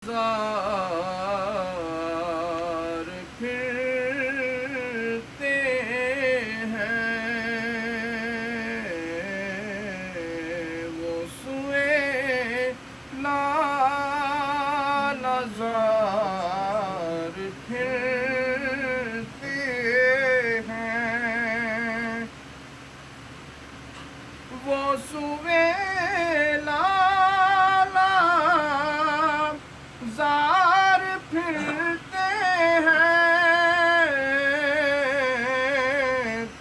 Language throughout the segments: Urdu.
زار پھرتے ہیں وہ سوئے لالزار پھرتے ہیں وہ سوئے زار پھرتے ہیں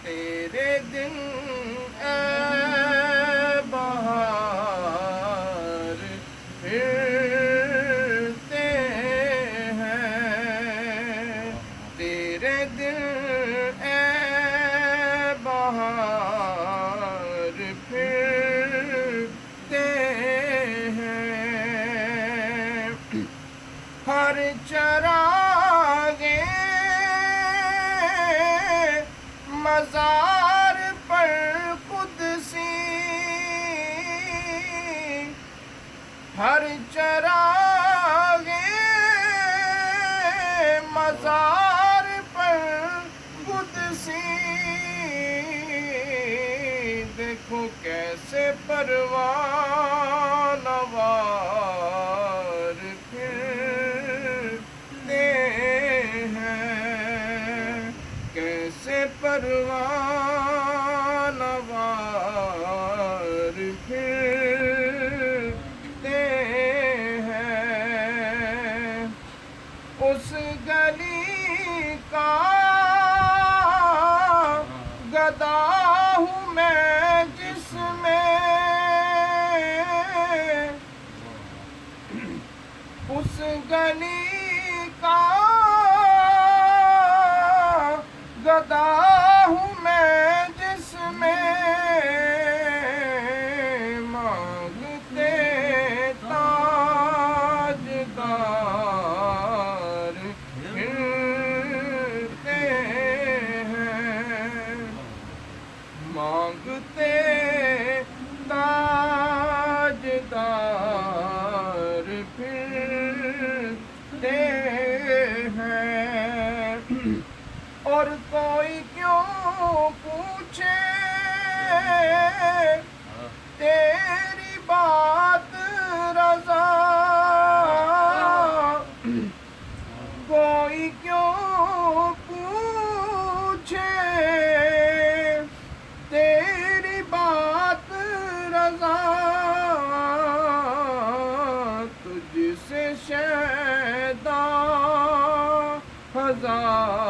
تیرے دن اے بہار پھرتے ہیں تیرے دن اے بہار پھرتے ہر چراغے مزار پر قدسی ہر چراغے مزار پر قدسی دیکھو کیسے پروان وار کیسے پروان وار پھرتے ہیں اس گلی کا گدا ہوں میں جس میں اس گلی کا گدا ہوں میں جس میں مانگتے تاجدار پھرتے ہیں مانگتے تاجدار پھرتے ہیں اور کوئی کیوں پوچھے تیری بات رضا کوئی کیوں پوچھے تیری بات رضا تجھ سے شیدا ہزار